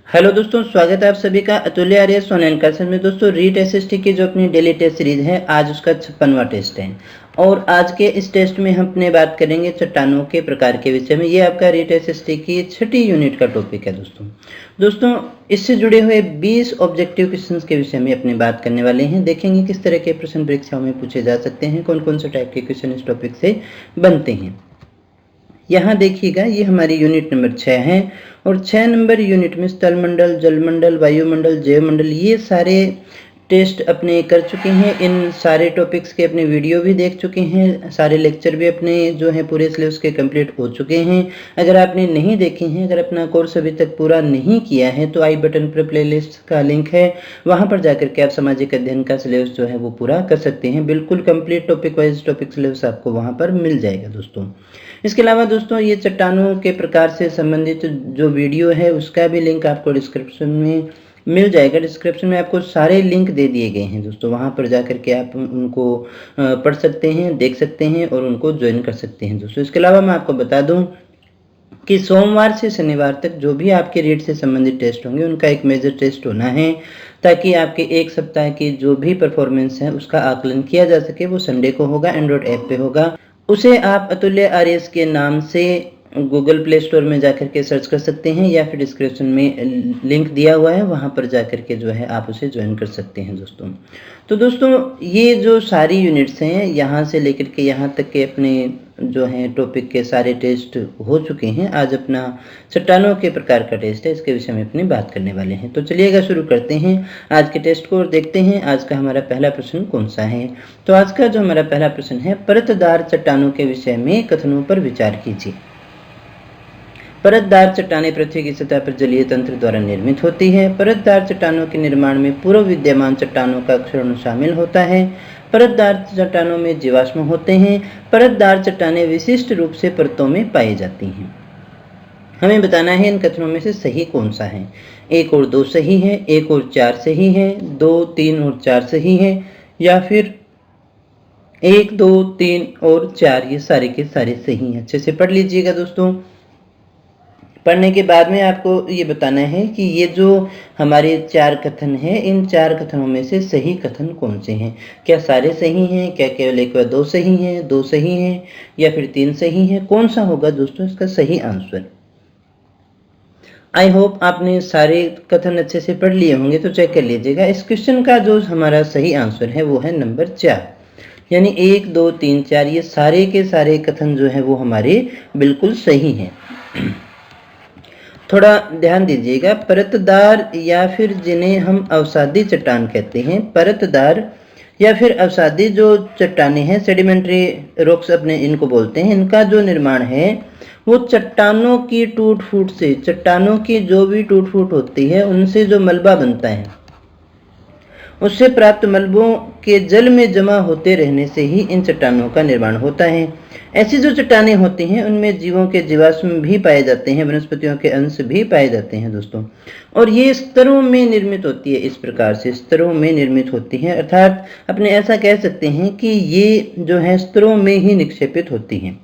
Hello दोस्तों, स्वागत है आप सभी का अतुल्य आर्य ऑनलाइन क्लासेस में। दोस्तों रीट एसएसटी की जो अपनी डेली टेस्ट सीरीज है, आज उसका 56वां टेस्ट है और आज के इस टेस्ट में हम अपने बात करेंगे चट्टानों के प्रकार के विषय में। ये आपका रीट एसएसटी की 6ठी यूनिट का टॉपिक है दोस्तों इससे जुड़े हुए 20 ऑब्जेक्टिव क्वेश्चंस के विषय में अपनी बात करने वाले हैं। देखेंगे किस तरह के प्रश्न परीक्षाओं में पूछे जा सकते हैं, कौन कौन से टाइप के क्वेश्चन इस टॉपिक से बनते हैं। यहाँ देखिएगा, ये हमारी यूनिट नंबर 6 है और 6 नंबर यूनिट में स्थल मंडल, जल मंडल, वायुमंडल, जैव मंडल ये सारे टेस्ट अपने कर चुके हैं। इन सारे टॉपिक्स के अपने वीडियो भी देख चुके हैं, सारे लेक्चर भी अपने जो है पूरे सिलेबस के कंप्लीट हो चुके हैं। अगर आपने नहीं देखे हैं, अगर अपना कोर्स अभी तक पूरा नहीं किया है तो आई बटन पर प्लेलिस्ट का लिंक है, वहाँ पर जाकर के आप सामाजिक अध्ययन का सिलेबस जो है वो पूरा कर सकते हैं। बिल्कुल complete topic wise topic syllabus आपको वहाँ पर मिल जाएगा दोस्तों। इसके अलावा दोस्तों ये चट्टानों के प्रकार से संबंधित जो वीडियो है उसका भी लिंक आपको डिस्क्रिप्शन में मिल जाएगा। डिस्क्रिप्शन में आपको सारे लिंक दे दिए गए हैं दोस्तों, वहाँ पर जाकर के आप उनको पढ़ सकते हैं, देख सकते हैं और उनको ज्वाइन कर सकते हैं दोस्तों। इसके अलावा मैं आपको बता दूं कि सोमवार से शनिवार तक जो भी आपके रीट से संबंधित टेस्ट होंगे उनका एक मेजर टेस्ट होना है, ताकि आपके एक सप्ताह की जो भी परफॉर्मेंस है उसका आकलन किया जा सके। वो संडे को होगा, एंड्रॉइड ऐप पे होगा। उसे आप अतुल्य आर्यस के नाम से गूगल प्ले स्टोर में जाकर के सर्च कर सकते हैं या फिर डिस्क्रिप्शन में लिंक दिया हुआ है, वहाँ पर जाकर के जो है आप उसे ज्वाइन कर सकते हैं दोस्तों। तो दोस्तों ये जो सारी यूनिट्स हैं, यहाँ से लेकर के यहाँ तक के अपने जो हैं टॉपिक के सारे टेस्ट हो चुके हैं। आज अपना चट्टानों के प्रकार का टेस्ट है, इसके विषय में अपनी बात करने वाले हैं। तो चलिएगा शुरू करते हैं आज के टेस्ट को और देखते हैं आज का हमारा पहला प्रश्न कौन सा है। तो आज का जो हमारा पहला प्रश्न है, परतदार चट्टानों के विषय में कथनों पर विचार कीजिए। परतदार चट्टानें पृथ्वी की सतह पर जलीय तंत्र द्वारा निर्मित होती है। परतदार चट्टानों के निर्माण में पूर्व विद्यमान चट्टानों का क्षरण शामिल होता है। परतदार चट्टानों में जीवाश्म होते हैं। परतदार चट्टानें विशिष्ट रूप से परतों में पाई जाती हैं। हमें बताना है इन कथनों में से सही कौन सा है। 1 और 2 सही है, 1 और 4 सही है, 2, 3 और 4 सही है, या फिर 1, 2, 3 और 4 ये सारे के सारे सही हैं। अच्छे से पढ़ लीजिएगा दोस्तों। पढ़ने के बाद में आपको ये बताना है कि ये जो हमारे 4 कथन हैं, इन 4 कथनों में से सही कथन कौन से हैं। क्या सारे सही हैं, क्या केवल 1 व 2 सही हैं, 2 सही हैं, या फिर 3 सही हैं। कौन सा होगा दोस्तों इसका सही आंसर। आई होप आपने सारे कथन अच्छे से पढ़ लिए होंगे, तो चेक कर लीजिएगा। इस क्वेश्चन का जो हमारा सही आंसर है वो है नंबर 4, यानी 1, 2, 3, 4 ये सारे के सारे कथन जो है वो हमारे बिल्कुल सही हैं। थोड़ा ध्यान दीजिएगा। परतदार या फिर जिन्हें हम अवसादी चट्टान कहते हैं, परतदार या फिर अवसादी जो चट्टानें हैं, सेडिमेंट्री रॉक्स अपने इनको बोलते हैं, इनका जो निर्माण है वो चट्टानों की टूट फूट से, चट्टानों की जो भी टूट फूट होती है उनसे जो मलबा बनता है उससे प्राप्त मलबों के जल में जमा होते रहने से ही इन चट्टानों का निर्माण होता है। ऐसी जो चट्टानें होती हैं उनमें जीवों के जीवाश्म भी पाए जाते हैं, वनस्पतियों के अंश भी पाए जाते हैं दोस्तों। और ये स्तरों में निर्मित होती है, इस प्रकार से स्तरों में निर्मित होती है, अर्थात अपने ऐसा कह सकते हैं कि ये जो है स्तरों में ही निक्षेपित होती हैं।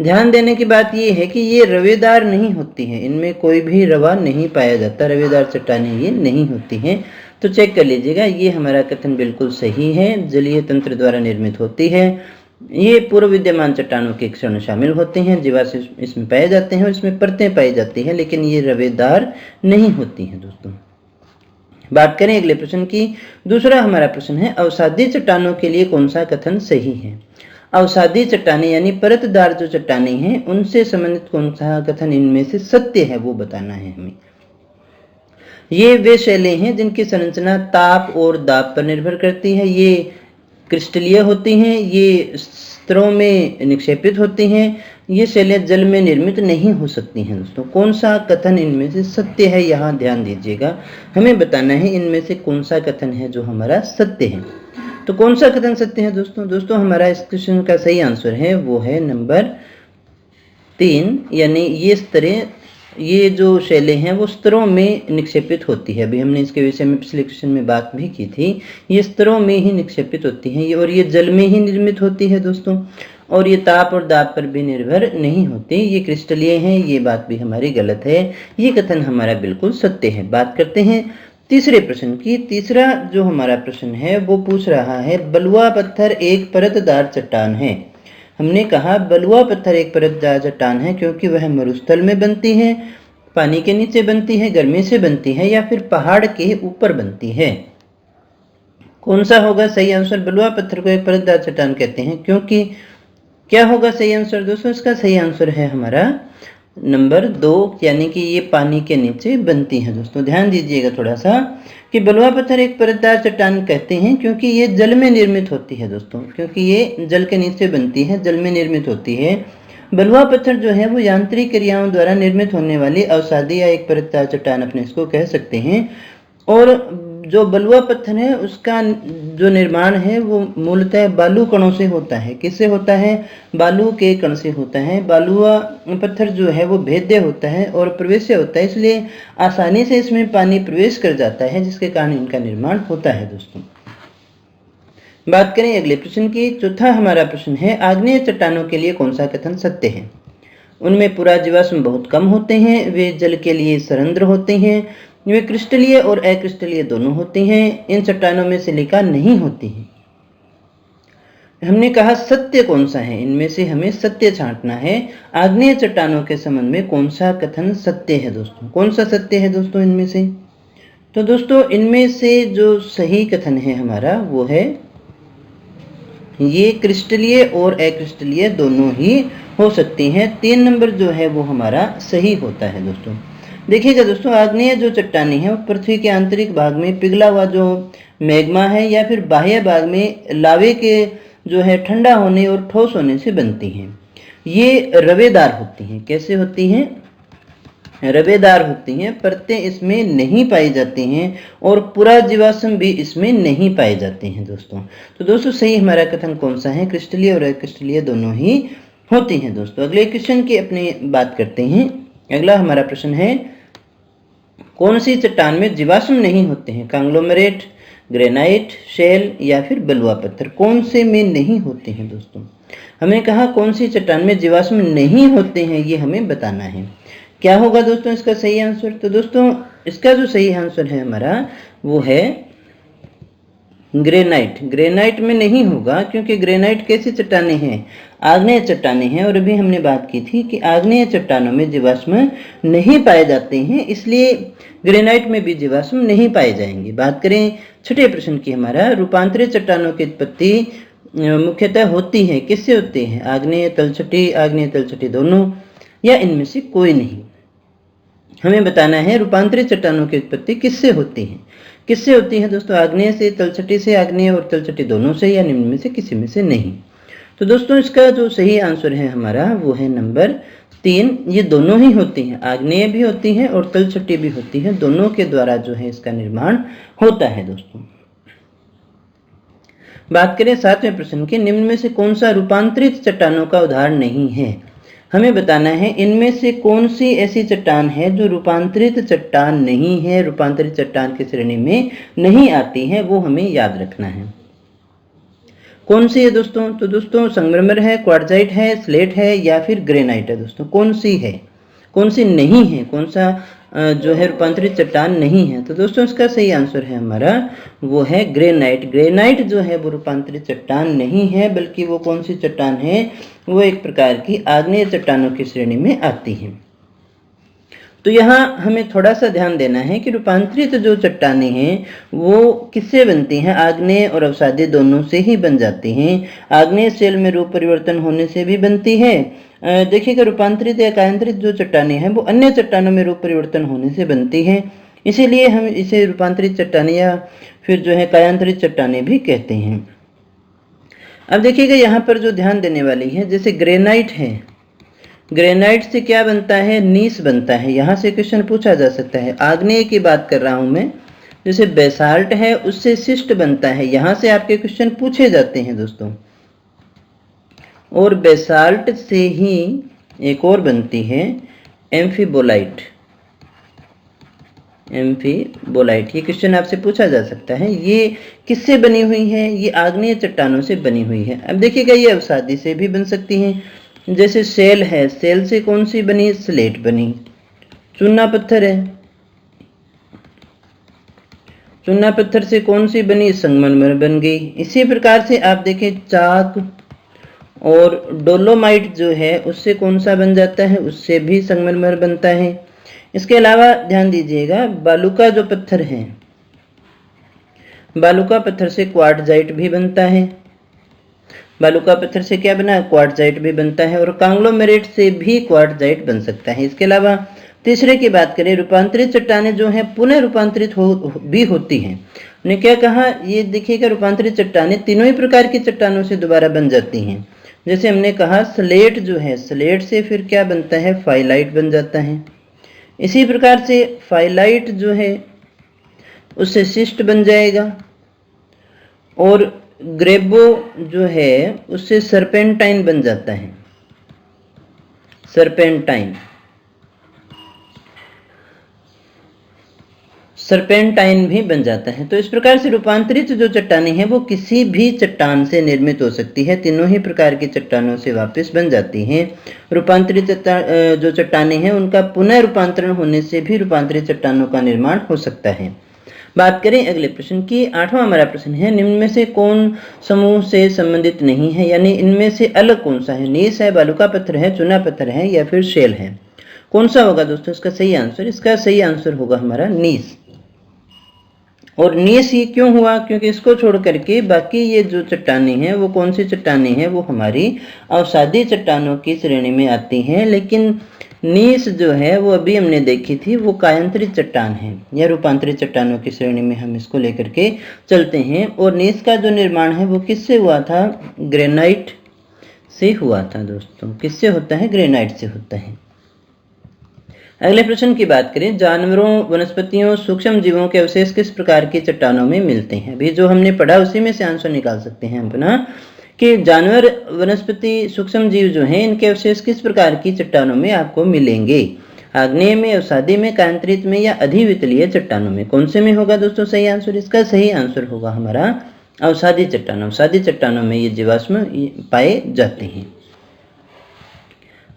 ध्यान देने की बात यह है कि ये रवेदार नहीं होती हैं, इनमें कोई भी रवा नहीं पाया जाता, रवेदार चट्टानें ये नहीं होती हैं। तो चेक कर लीजिएगा, ये हमारा कथन बिल्कुल सही है। जलीय तंत्र द्वारा निर्मित होती है, ये पूर्व विद्यमान चट्टानों के क्षण शामिल होते हैं, जीवाश्म इसमें पाए जाते हैं और इसमें परतें पाई जाती हैं, लेकिन ये रवेदार नहीं होती हैं दोस्तों। बात करें अगले प्रश्न की। दूसरा हमारा प्रश्न है, अवसादी चट्टानों के लिए कौन सा कथन सही है। अवसादी चट्टानें यानी परतदार जो चट्टानें हैं उनसे संबंधित कौन सा कथन इनमें से सत्य है वो बताना है हमें। ये वे शैलें हैं जिनकी संरचना ताप और दाब पर निर्भर करती है। ये क्रिस्टलीय होती हैं, ये स्तरों में निक्षेपित होती हैं, ये शैलें जल में निर्मित नहीं हो सकती हैं दोस्तों। कौन सा कथन इनमें से सत्य है, यहाँ ध्यान दीजिएगा। हमें बताना है इनमें से कौन सा कथन है जो हमारा सत्य है। तो कौन सा कथन सत्य है दोस्तों हमारा इस क्वेश्चन का सही आंसर है वो है नंबर 3, यानी ये स्तरें, ये जो शैलें हैं वो स्तरों में निक्षेपित होती है। अभी हमने इसके विषय में पिछले क्वेश्चन में बात भी की थी। ये स्तरों में ही निक्षेपित होती हैं और ये जल में ही निर्मित होती है दोस्तों। और ये ताप और दाब पर भी निर्भर नहीं होते, ये क्रिस्टलीय हैं, ये बात भी हमारी गलत है, ये कथन हमारा बिल्कुल सत्य है। बात करते हैं तीसरे प्रश्न की। तीसरा जो हमारा प्रश्न है वो पूछ रहा है बलुआ पत्थर एक परतदार चट्टान है। हमने कहा बलुआ पत्थर एक परतदार चट्टान है क्योंकि वह मरुस्थल में बनती है, पानी के नीचे बनती है, गर्मी से बनती है या फिर पहाड़ के ऊपर बनती है। कौन सा होगा सही आंसर? बलुआ पत्थर को एक परतदार चट्टान कहते हैं क्योंकि क्या होगा सही आंसर दोस्तों? इसका सही आंसर है हमारा नंबर 2, यानी कि ये पानी के नीचे बनती है। दोस्तों ध्यान दीजिएगा थोड़ा सा कि बलुआ पत्थर एक परतदार चट्टान कहते हैं क्योंकि ये जल में निर्मित होती है दोस्तों, क्योंकि ये जल के नीचे बनती है, जल में निर्मित होती है। बलुआ पत्थर जो है वो यांत्रिक क्रियाओं द्वारा निर्मित होने वाली अवसादी या एक परतदार चट्टान अपने इसको कह सकते हैं। और जो बलुआ पत्थर है उसका जो निर्माण है वो मूलतः बालू कणों से होता है। किससे होता है? बालू के कण से होता है। बालुआ पत्थर जो है वो भेद्य होता है और प्रवेश्य होता है, इसलिए आसानी से इसमें पानी प्रवेश कर जाता है, जिसके कारण इनका निर्माण होता है। दोस्तों बात करें अगले प्रश्न की। चौथा हमारा प्रश्न है आग्नेय चट्टानों के लिए कौन सा कथन सत्य है? उनमें पुराजीवाश्म बहुत कम होते हैं, वे जल के लिए सरंध्र होते हैं, वे क्रिस्टलीय और अक्रिस्टलीय दोनों होते हैं, इन चट्टानों में सिलिका नहीं होती है। हमने कहा सत्य कौन सा है? इनमें से हमें सत्य छांटना है। आग्नेय चट्टानों के संबंध में कौन सा कथन सत्य है दोस्तों? कौन सा सत्य है दोस्तों इनमें से? तो दोस्तों इनमें से जो सही कथन है हमारा वो है ये क्रिस्टलीय और अक्रिस्टलीय दोनों ही हो सकती हैं। 3 नंबर जो है वो हमारा सही होता है। दोस्तों देखिएगा दोस्तों, आग्नेय जो चट्टानें हैं वो पृथ्वी के आंतरिक भाग में पिघला हुआ जो मैग्मा है या फिर बाह्य भाग में लावे के जो है ठंडा होने और ठोस होने से बनती हैं। ये रवेदार होती हैं। कैसे होती हैं? रवेदार होती हैं। परतें इसमें नहीं पाई जाती हैं और पुराजीवाश्म भी इसमें नहीं पाए जाते हैं। दोस्तों तो दोस्तों सही हमारा कथन कौन सा है? क्रिस्टलीय और अक्रिस्टलीय दोनों ही होती हैं। दोस्तों अगले क्वेश्चन की अपनी बात करते हैं। अगला हमारा प्रश्न है कौन सी चट्टान में जीवाश्म नहीं होते हैं? कांग्लोमरेट, ग्रेनाइट, शेल या फिर बलुआ पत्थर? कौन से में नहीं होते हैं? दोस्तों हमें कहा कौन सी चट्टान में जीवाश्म नहीं होते हैं, ये हमें बताना है। क्या होगा दोस्तों इसका सही आंसर? तो दोस्तों इसका जो सही आंसर है हमारा वो है ग्रेनाइट। ग्रेनाइट में नहीं होगा क्योंकि ग्रेनाइट कैसी चट्टानें हैं? आग्नेय चट्टानें हैं। और अभी हमने बात की थी कि आग्नेय चट्टानों में जीवाश्म नहीं पाए जाते हैं, इसलिए ग्रेनाइट में भी जीवाश्म नहीं पाए जाएंगे। बात करें छठे प्रश्न की हमारा, रूपांतरित चट्टानों की उत्पत्ति मुख्यतः होती है किससे होती है? आग्नेय तलछटी दोनों या इनमें से कोई नहीं? हमें बताना है रूपांतरित चट्टानों की उत्पत्ति किससे होती है? किससे होती है दोस्तों? आग्नेय से, तलछटी से, आग्नेय और तलछटी दोनों से या निम्न में से किसी में से नहीं। तो दोस्तों इसका जो सही आंसर है हमारा वो है नंबर 3। ये दोनों ही होती हैं, आग्नेय भी होती है और तलछटी भी होती है, दोनों के द्वारा जो है इसका निर्माण होता है। दोस्तों बात करें 7वें प्रश्न की, निम्न में से कौन सा रूपांतरित चट्टानों का उदाहरण नहीं है? हमें बताना है इनमें से कौन सी ऐसी चट्टान है जो रूपांतरित चट्टान नहीं है, रूपांतरित चट्टान की श्रेणी में नहीं आती है, वो हमें याद रखना है। कौन सी है दोस्तों? तो दोस्तों संगमरमर है, क्वार्ट्जाइट है, स्लेट है या फिर ग्रेनाइट है। दोस्तों कौन सी है, कौन सी नहीं है, कौन सा जो है रूपांतरित चट्टान नहीं है? तो दोस्तों इसका सही आंसर है हमारा वो है ग्रेनाइट। ग्रेनाइट जो है वो रूपांतरित चट्टान नहीं है, बल्कि वो कौन सी चट्टान है? वो एक प्रकार की आग्नेय चट्टानों की श्रेणी में आती है। तो यहाँ हमें थोड़ा सा ध्यान देना है कि रूपांतरित जो चट्टानें हैं वो किससे बनती हैं? आग्नेय और अवसादी दोनों से ही बन जाती हैं। आग्नेय शेल में रूप परिवर्तन होने से भी बनती है। देखिएगा रूपांतरित या कायांतरित जो चट्टानें हैं वो अन्य चट्टानों में रूप परिवर्तन होने से बनती हैं, इसीलिए हम इसे रूपांतरित चट्टानें या फिर जो है कायांतरित चट्टानें भी कहते हैं। अब देखिएगा यहाँ पर जो ध्यान देने वाली है, जैसे ग्रेनाइट है, ग्रेनाइट से क्या बनता है? नीस बनता है। यहाँ से क्वेश्चन पूछा जा सकता है। आग्नेय की बात कर रहा हूँ मैं, जैसे बेसाल्ट है उससे शिस्ट बनता है, यहाँ से आपके क्वेश्चन पूछे जाते हैं दोस्तों। और बेसाल्ट से ही एक और बनती है एम्फीबोलाइट। एम्फीबोलाइट। ये क्वेश्चन आपसे पूछा जा सकता है। ये किससे बनी हुई है? ये आग्नेय चट्टानों से बनी हुई है। अब देखिएगा ये अवसादी से भी बन सकती हैं। जैसे सेल है, सेल से कौन सी बनी? स्लेट बनी। चूना पत्थर है, चूना पत्थर से कौन सी बनी? संगमरमर बन गई। इसी प्रकार से आप देखें चाक और डोलोमाइट जो है उससे कौन सा बन जाता है? उससे भी संगमरमर बनता है। इसके अलावा ध्यान दीजिएगा बालूका जो पत्थर है, बालूका पत्थर से क्वार्टजाइट भी बनता है। बालूका पत्थर से क्या बना? क्वार्टजाइट भी बनता है। और कांग्लोमेरेट से भी क्वार्टजाइट बन सकता है। इसके अलावा तीसरे की बात करें, रूपांतरित चट्टानें जो हैं पुनः रूपांतरित भी होती हैं। उन्हें क्या कहा? ये देखिएगा रूपांतरित चट्टानें तीनों ही प्रकार की चट्टानों से दोबारा बन जाती हैं। जैसे हमने कहा स्लेट जो है, स्लेट से फिर क्या बनता है? फाइलाइट बन जाता है। इसी प्रकार से फाइलाइट जो है उससे सिस्ट बन जाएगा। और ग्रेबो जो है उससे सर्पेंटाइन बन जाता है। सर्पेंटाइन, सर्पेंटाइन भी बन जाता है। तो इस प्रकार से रूपांतरित जो चट्टानें हैं वो किसी भी चट्टान से निर्मित हो सकती है। तीनों ही प्रकार की चट्टानों से वापस बन जाती हैं। रूपांतरित जो चट्टानें हैं उनका पुनः रूपांतरण होने से भी रूपांतरित चट्टानों का निर्माण हो सकता है। बात करें अगले प्रश्न की। 8वां हमारा प्रश्न है, निम्न में से कौन समूह से संबंधित नहीं है? यानी इनमें से अलग कौन सा है? नीस है, बालूका पत्थर है, चूना पत्थर है या फिर शेल है? कौन सा होगा दोस्तों इसका सही आंसर? इसका सही आंसर होगा हमारा नीस। और नीस ये क्यों हुआ? क्योंकि इसको छोड़ करके बाकी ये जो चट्टानें हैं वो कौन सी चट्टानें हैं? वो हमारी अवसादी चट्टानों की श्रेणी में आती हैं। लेकिन नीस जो है वो अभी हमने देखी थी, वो कायांतरित चट्टान है या रूपांतरित चट्टानों की श्रेणी में हम इसको लेकर के चलते हैं। और नीस का जो निर्माण है वो किससे हुआ था? ग्रेनाइट से हुआ था दोस्तों। किससे होता है? ग्रेनाइट से होता है। अगले प्रश्न की बात करें, जानवरों, वनस्पतियों, सूक्ष्म जीवों के अवशेष किस प्रकार की चट्टानों में मिलते हैं? अभी जो हमने पढ़ा उसी में से आंसर निकाल सकते हैं अपना कि जानवर, वनस्पति, सूक्ष्म जीव जो हैं इनके अवशेष किस प्रकार की चट्टानों में आपको मिलेंगे? आग्नेय में, अवसादी में, कायांतरित में या अधिवितलीय चट्टानों में? कौन से में होगा दोस्तों सही आंसर? इसका सही आंसर होगा हमारा अवसादी चट्टान। अवसादी चट्टानों में ये जीवाश्म पाए जाते हैं।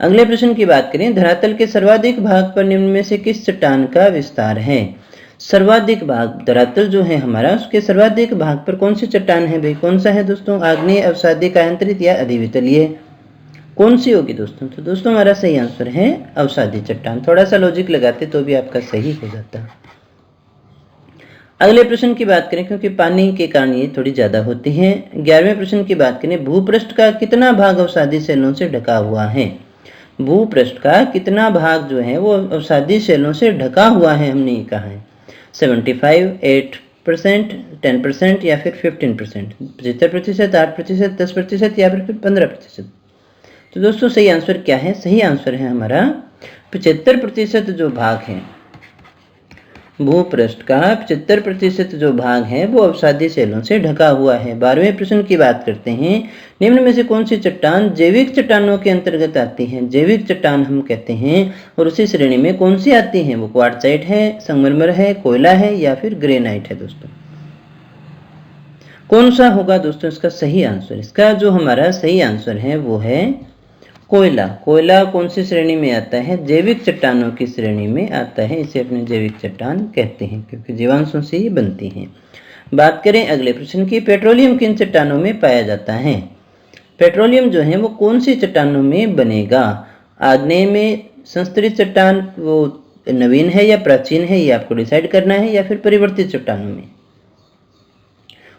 अगले प्रश्न की बात करें, धरातल के सर्वाधिक भाग पर निम्न में से किस चट्टान का विस्तार है? सर्वाधिक भाग, धरातल जो है हमारा उसके सर्वाधिक भाग पर कौन सी चट्टान है भाई? कौन सा है दोस्तों? आग्नेय, अवसादी, कायांतरित या अधिवितलीय? कौन सी होगी दोस्तों? तो दोस्तों हमारा सही आंसर है अवसादी चट्टान। थोड़ा सा लॉजिक लगाते तो भी आपका सही हो जाता। अगले प्रश्न की बात करें, क्योंकि पानी के कारण ये थोड़ी ज्यादा होती है। 11वें प्रश्न की बात करें, भूपृष्ठ का कितना भाग अवसादी सेलों से ढका हुआ है? भूपृष्ठ का कितना भाग जो है वो अवसादी सेलों से ढका हुआ है? हमने ये कहा है 75, 8%, 10% या फिर 15%, 75%, 8%, 10% या फिर 15%। तो दोस्तों सही आंसर क्या है? सही आंसर है हमारा 75% जो भाग है भूपृष्ठ का, 75% जो भाग है वो अवसादी सेलों से ढका हुआ है। 12वें प्रश्न की बात करते हैं, निम्न में से कौन सी चट्टान जैविक चट्टानों के अंतर्गत आती है? जैविक चट्टान हम कहते हैं। और उसी श्रेणी में कौन सी आती है? वो क्वार्टजाइट है, संगमरमर है, कोयला है या फिर ग्रेनाइट है दोस्तों? कौन सा होगा दोस्तों इसका सही आंसर? इसका जो हमारा सही आंसर है वो है कोयला। कोयला कौन सी श्रेणी में आता है? जैविक चट्टानों की श्रेणी में आता है। इसे अपने जैविक चट्टान कहते हैं क्योंकि जीवांशों से ही बनती हैं। बात करें अगले प्रश्न की, पेट्रोलियम किन चट्टानों में पाया जाता है? पेट्रोलियम जो है वो कौन सी चट्टानों में बनेगा? आग्नेय में संस्तरित चट्टान वो नवीन है या प्राचीन है, ये आपको डिसाइड करना है, या फिर परिवर्तित चट्टानों में?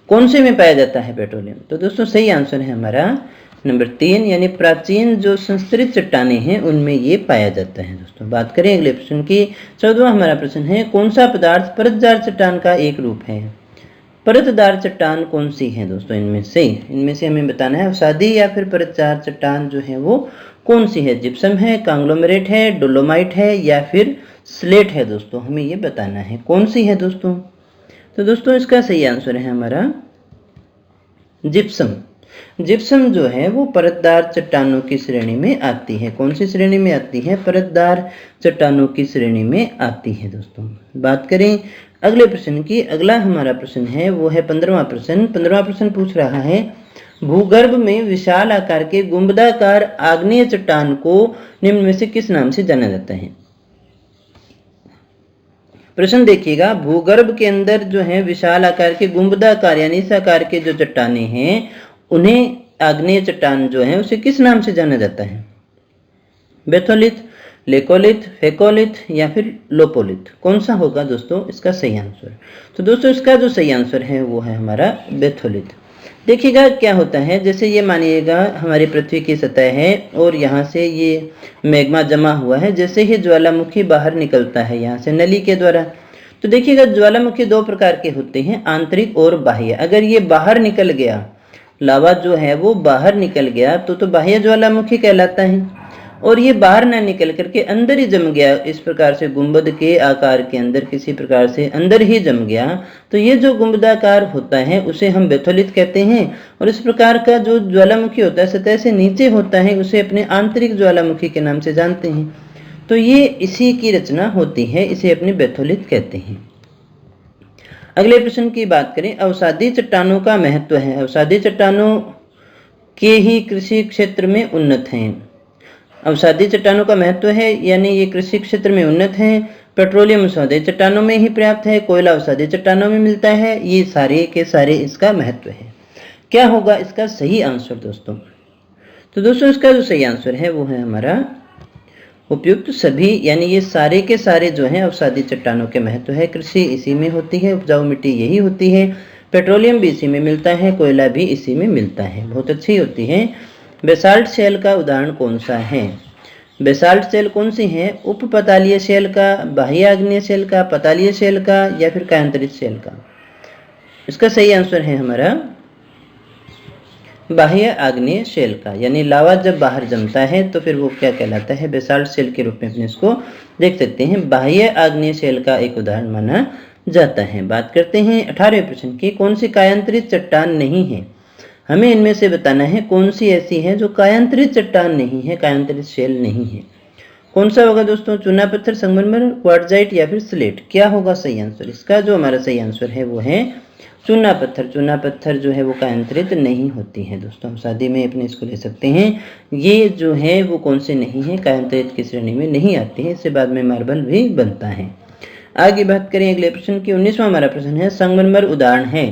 कौन से में पाया जाता है पेट्रोलियम? तो दोस्तों सही आंसर है हमारा नंबर 3, यानी प्राचीन जो संस्तरित चट्टानें हैं उनमें ये पाया जाता है दोस्तों। बात करें अगले प्रश्न की, 14वां हमारा प्रश्न है, कौन सा पदार्थ परतदार चट्टान का एक रूप है? परतदार चट्टान कौन सी है दोस्तों? इनमें से हमें बताना है अवसादी या फिर परतदार चट्टान जो है वो कौन सी है? जिप्सम है, कांग्लोमेरेट है, डोलोमाइट है या फिर स्लेट है दोस्तों? हमें ये बताना है कौन सी है दोस्तों। तो दोस्तों इसका सही आंसर है हमारा जिप्सम। जिप्सम जो है वो परतदार चट्टानों की श्रेणी में आती है। कौन सी श्रेणी में आती है? परतदार चट्टानों की श्रेणी में आती है दोस्तों। बात करें अगले प्रश्न की। अगला हमारा प्रश्न है वो है 15वां प्रश्न। 15वां प्रश्न पूछ रहा है, भूगर्भ में विशाल आकार के गुंबदाकार आग्नेय चट्टान को निम्न में से किस नाम से जाना जाता है? प्रश्न देखिएगा, भूगर्भ के अंदर जो है विशाल आकार के गुंबदाकार यानी इस आकार के जो चट्टाने हैं उन्हें आग्नेय चट्टान जो है उसे किस नाम से जाना जाता है? बेथोलिथ, लेकोलिथ, फेकोलिथ या फिर लोपोलिथ? कौन सा होगा दोस्तों इसका सही आंसर? तो दोस्तों इसका जो सही आंसर है वो है हमारा बेथोलिथ। देखिएगा क्या होता है, जैसे ये मानिएगा हमारी पृथ्वी की सतह है और यहाँ से ये मैग्मा जमा हुआ है। जैसे ही ज्वालामुखी बाहर निकलता है यहाँ से नली के द्वारा, तो देखिएगा ज्वालामुखी दो प्रकार के होते हैं, आंतरिक और बाह्य। अगर ये बाहर निकल गया, लावा जो है वो बाहर निकल गया तो बाह्य ज्वालामुखी कहलाता है। और ये बाहर ना निकल करके अंदर ही जम गया, इस प्रकार से गुंबद के आकार के अंदर किसी प्रकार से अंदर ही जम गया, तो ये जो गुंबदाकार होता है उसे हम बेथोलिथ कहते हैं। और इस प्रकार का जो ज्वालामुखी होता है सतह से नीचे होता है उसे अपने आंतरिक ज्वालामुखी के नाम से जानते हैं। तो ये इसी की रचना होती है, इसे अपने बेथोलिथ कहते हैं। अगले प्रश्न की बात करें, अवसादी चट्टानों का महत्व है। अवसादी चट्टानों के ही कृषि क्षेत्र में उन्नत हैं। अवसादी चट्टानों का महत्व है यानी ये कृषि क्षेत्र में उन्नत हैं। पेट्रोलियम अवसादी चट्टानों में ही पर्याप्त है, कोयला अवसादी चट्टानों में मिलता है। ये सारे के सारे इसका महत्व है। क्या होगा इसका सही आंसर दोस्तों? तो दोस्तों इसका जो सही आंसर है वो है हमारा उपयुक्त सभी, यानी ये सारे के सारे जो हैं अवसादी चट्टानों के महत्व है। कृषि इसी में होती है, उपजाऊ मिट्टी यही होती है, पेट्रोलियम भी इसी में मिलता है, कोयला भी इसी में मिलता है, बहुत अच्छी होती है। बेसाल्ट शेल का उदाहरण कौन सा है? बेसाल्ट शेल कौन सी है? उपपतालीय शेल का, बाह्य आग्नेय शेल का, पतालीय शेल का या फिर कायांतरित शेल का? इसका सही आंसर है हमारा बाह्य आग्नेय शेल का। यानी लावा जब बाहर जमता है तो फिर वो क्या कहलाता है? बेसाल्ट शेल के रूप में अपने इसको देख सकते हैं। बाह्य आग्नेय शेल का एक उदाहरण माना जाता है। बात करते हैं 18वें प्रश्न की, कौन सी कायांतरित चट्टान नहीं है? हमें इनमें से बताना है कौन सी ऐसी है जो कायांतरित चट्टान नहीं है, कायांतरित शेल नहीं है। कौन सा होगा दोस्तों? चूना पत्थर, संगमरमर, क्वार्टजाइट या फिर स्लेट? क्या होगा सही आंसर? इसका जो हमारा सही आंसर है वो है चूना पत्थर। चूना पत्थर जो है वो कायांतरित नहीं होती है दोस्तों, हम शादी में अपने इसको ले सकते हैं। ये जो है वो कौन से नहीं है, कायांतरित की श्रेणी में नहीं आती है। इससे बाद में मार्बल भी बनता है। आगे बात करें अगले प्रश्न की। 19वां हमारा प्रश्न है, संगमरमर उदाहरण है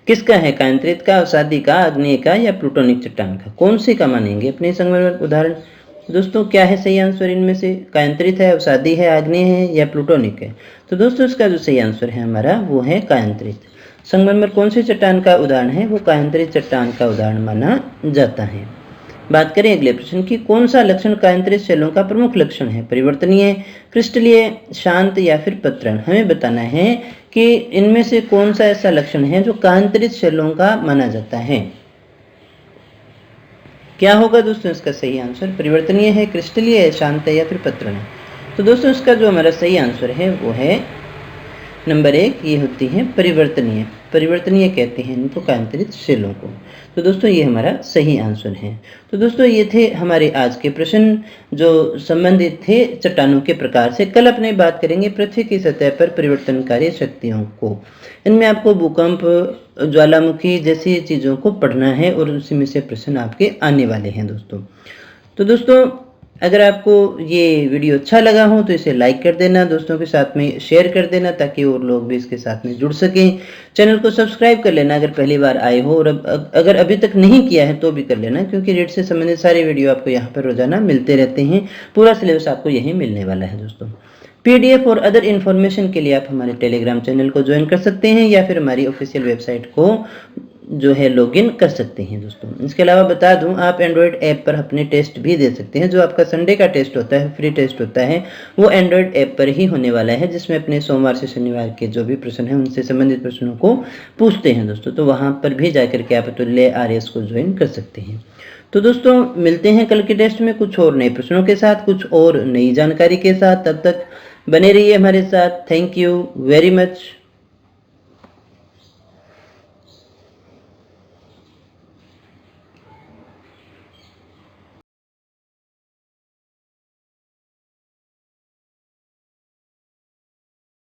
किसका है? कायांतरित का, अवसादी का, आग्नेय का या प्लूटोनिक चट्टान का? कौन सी का मानेंगे अपने संगमरमर उदाहरण? दोस्तों क्या है सही आंसर इनमें से? कायांतरित है, अवसादी है, आग्नेय है या प्लूटोनिक है? तो दोस्तों इसका जो सही आंसर है हमारा वो है कायांतरित। संगमरमर कौन सी चट्टान का उदाहरण है? वो कायांतरित चट्टान का उदाहरण माना जाता है। बात करें अगले प्रश्न की, कौन सा लक्षण कायांतरित शेलों का प्रमुख लक्षण है? परिवर्तनीय, क्रिस्टलीय, शांत या फिर पत्रण? हमें बताना है कि इनमें से कौन सा ऐसा लक्षण है जो कायांतरित शेलों का माना जाता है। क्या होगा दोस्तों इसका सही आंसर? परिवर्तनीय है, क्रिस्टलीय है, शांत है या फिर पत्रण है? तो दोस्तों इसका जो हमारा सही आंसर है वो है नंबर 1, ये होती है परिवर्तनीय। परिवर्तनीय कहते हैं इनको, कायांतरित शेलों को। तो दोस्तों ये हमारा सही आंसर है। तो दोस्तों ये थे हमारे आज के प्रश्न जो संबंधित थे चट्टानों के प्रकार से। कल अपने बात करेंगे पृथ्वी की सतह पर परिवर्तनकारी शक्तियों को। इनमें आपको भूकंप, ज्वालामुखी जैसी चीज़ों को पढ़ना है और उसी में से प्रश्न आपके आने वाले हैं दोस्तों। तो दोस्तों अगर आपको ये वीडियो अच्छा लगा हो तो इसे लाइक कर देना, दोस्तों के साथ में शेयर कर देना ताकि और लोग भी इसके साथ में जुड़ सकें। चैनल को सब्सक्राइब कर लेना अगर पहली बार आए हो, और अगर अभी तक नहीं किया है तो भी कर लेना, क्योंकि रीट से संबंधित सारे वीडियो आपको यहाँ पर रोजाना मिलते रहते हैं। पूरा सिलेबस आपको यहीं मिलने वाला है दोस्तों। PDF और अदर इन्फॉर्मेशन के लिए आप हमारे टेलीग्राम चैनल को ज्वाइन कर सकते हैं या फिर हमारी ऑफिशियल वेबसाइट को जो है लॉगिन कर सकते हैं दोस्तों। इसके अलावा बता दूं, आप एंड्रॉयड ऐप पर अपने टेस्ट भी दे सकते हैं। जो आपका संडे का टेस्ट होता है, फ्री टेस्ट होता है, वो एंड्रॉयड ऐप पर ही होने वाला है, जिसमें अपने सोमवार से शनिवार के जो भी प्रश्न हैं उनसे संबंधित प्रश्नों को पूछते हैं दोस्तों। तो वहाँ पर भी जाकर के आप अतुल्य RS को ज्वाइन कर सकते हैं। तो दोस्तों मिलते हैं कल के टेस्ट में कुछ और नए प्रश्नों के साथ, कुछ और नई जानकारी के साथ। तब तक बने रहिए हमारे साथ। Thank you very much.